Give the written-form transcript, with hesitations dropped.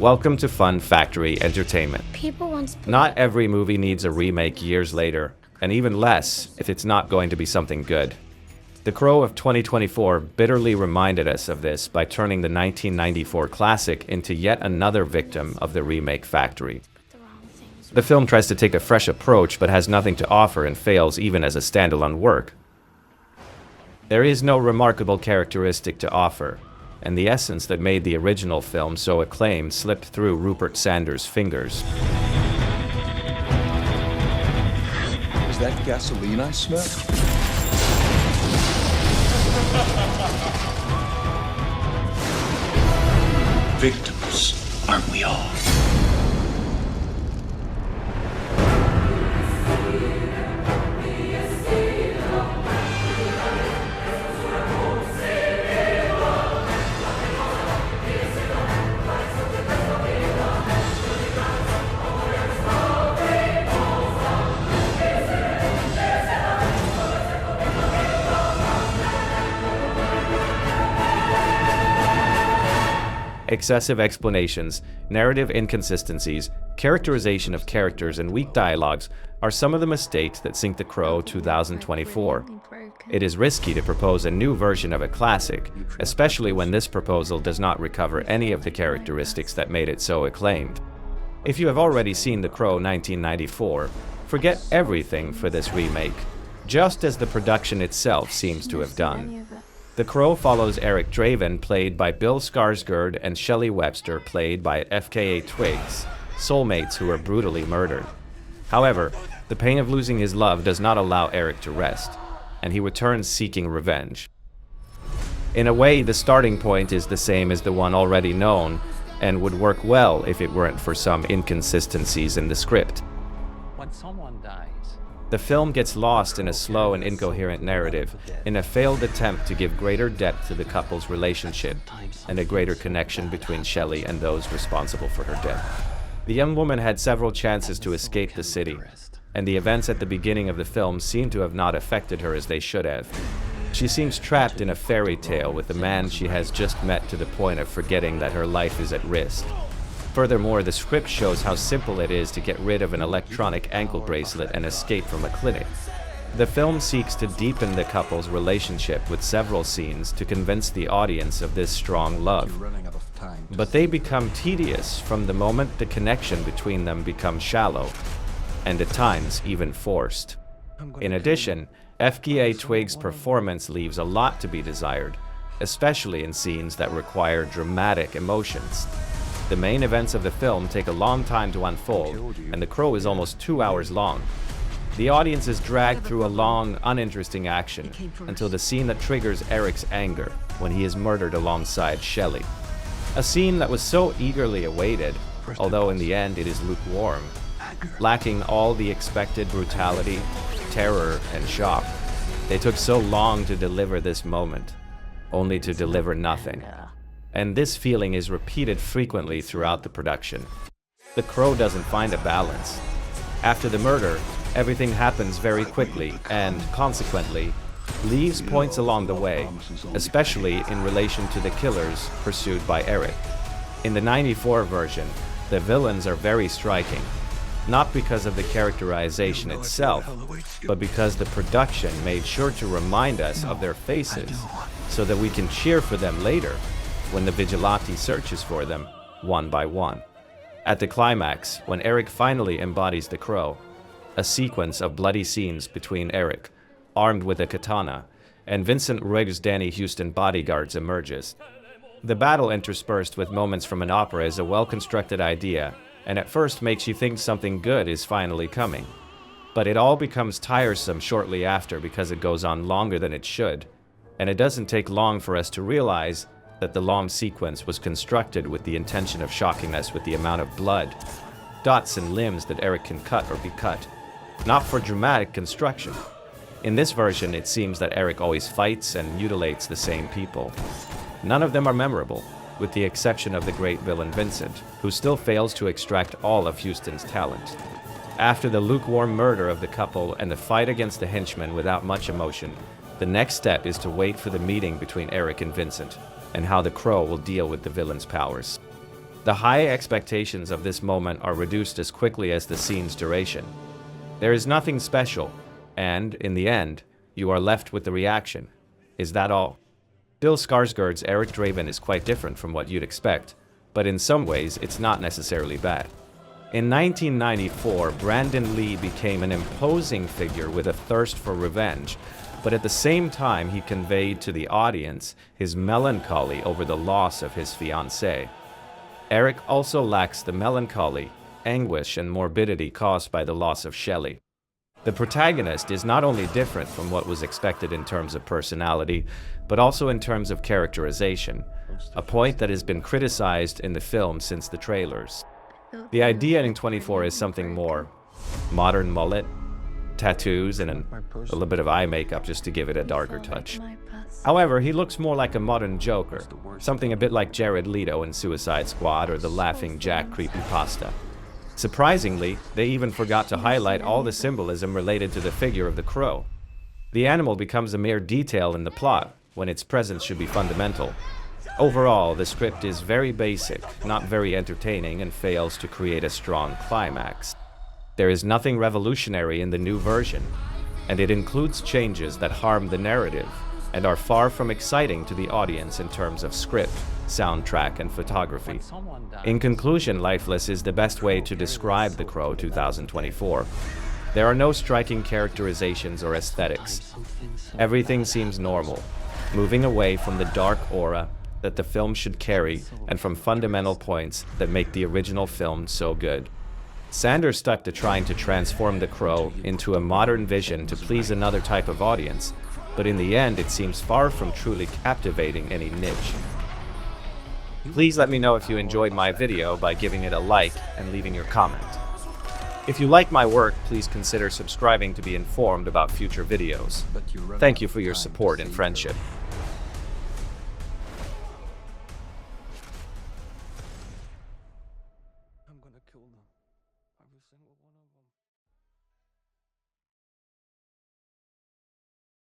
Welcome to Fun Factory Entertainment. People once Not every movie needs a remake years later, and even less if it's not going to be something good. The Crow of 2024 bitterly reminded us of this by turning the 1994 classic into yet another victim of the remake factory. the wrong things. The film tries to take a fresh approach but has nothing to offer and fails even as a standalone work. There is no remarkable characteristic to offer, and the essence that made the original film so acclaimed slipped through Rupert Sanders' fingers. Is that gasoline I smell? Victims, aren't we all? Excessive explanations, narrative inconsistencies, characterization of characters, and weak dialogues are some of the mistakes that sink The Crow 2024. It is risky to propose a new version of a classic, especially when this proposal does not recover any of the characteristics that made it so acclaimed. If you have already seen The Crow 1994, forget everything for this remake, just as the production itself seems to have done. The Crow follows Eric Draven, played by Bill Skarsgård, and Shelley Webster, played by FKA Twigs, soulmates who are brutally murdered. However, the pain of losing his love does not allow Eric to rest, and he returns seeking revenge. In a way, the starting point is the same as the one already known, and would work well if it weren't for some inconsistencies in the script. When someone dies, The film gets lost in a slow and incoherent narrative, in a failed attempt to give greater depth to the couple's relationship and a greater connection between Shelley and those responsible for her death. The young woman had several chances to escape the city, and the events at the beginning of the film seem to have not affected her as they should have. She seems trapped in a fairy tale with the man she has just met, to the point of forgetting that her life is at risk. Furthermore, the script shows how simple it is to get rid of an electronic ankle bracelet and escape from a clinic. The film seeks to deepen the couple's relationship with several scenes to convince the audience of this strong love. Running out of time. But they become tedious from the moment the connection between them becomes shallow, and at times even forced. In addition, FKA Twigs' performance leaves a lot to be desired, especially in scenes that require dramatic emotions. The main events of the film take a long time to unfold, and The Crow is almost 2 hours long. The audience is dragged through a long, uninteresting action until the scene that triggers Eric's anger when he is murdered alongside Shelley. A scene that was so eagerly awaited, although in the end it is lukewarm, lacking all the expected brutality, terror, and shock. They took so long to deliver this moment, only to deliver nothing. And this feeling is repeated frequently throughout the production. The Crow doesn't find a balance. After the murder, everything happens very quickly and, consequently, leaves points along the way, especially in relation to the killers pursued by Eric. In the 94 version, the villains are very striking, not because of the characterization itself, but because the production made sure to remind us of their faces so that we can cheer for them later when the vigilante searches for them one by one. At the climax, when Eric finally embodies the Crow, a sequence of bloody scenes between Eric, armed with a katana, and Vincent Riggs' Danny Houston bodyguards emerges. The battle, interspersed with moments from an opera, is a well-constructed idea, and at first makes you think something good is finally coming. But it all becomes tiresome shortly after because it goes on longer than it should, and it doesn't take long for us to realize that the long sequence was constructed with the intention of shocking us with the amount of blood, dots and limbs that Eric can cut or be cut, not for dramatic construction. In this version, it seems that Eric always fights and mutilates the same people. None of them are memorable, with the exception of the great villain Vincent, who still fails to extract all of Houston's talent. After the lukewarm murder of the couple and the fight against the henchmen without much emotion, the next step is to wait for the meeting between Eric and Vincent, and how the Crow will deal with the villain's powers. The high expectations of this moment are reduced as quickly as the scene's duration. There is nothing special, and, in the end, you are left with the reaction. Is that all? Bill Skarsgård's Eric Draven is quite different from what you'd expect, but in some ways it's not necessarily bad. In 1994, Brandon Lee became an imposing figure with a thirst for revenge, but at the same time he conveyed to the audience his melancholy over the loss of his fiancée. Eric also lacks the melancholy, anguish, and morbidity caused by the loss of Shelley. The protagonist is not only different from what was expected in terms of personality, but also in terms of characterization, a point that has been criticized in the film since the trailers. The idea in 24 is something more. Modern mullet, tattoos, and a little bit of eye makeup just to give it a darker touch. However, he looks more like a modern Joker, something a bit like Jared Leto in Suicide Squad or the Laughing Jack creepypasta. Surprisingly, they even forgot to highlight all the symbolism related to the figure of the crow. The animal becomes a mere detail in the plot, when its presence should be fundamental. Overall, the script is very basic, not very entertaining, and fails to create a strong climax. There is nothing revolutionary in the new version, and it includes changes that harm the narrative and are far from exciting to the audience in terms of script, soundtrack, and photography. In conclusion, Lifeless is the best way to describe The Crow 2024. There are no striking characterizations or aesthetics. Everything seems normal, moving away from the dark aura that the film should carry and from fundamental points that make the original film so good. Sanders stuck to trying to transform The Crow into a modern vision to please another type of audience, but in the end it seems far from truly captivating any niche. Please let me know if you enjoyed my video by giving it a like and leaving your comment. If you like my work, please consider subscribing to be informed about future videos. Thank you for your support and friendship. I'm gonna kill them. Every single one of them.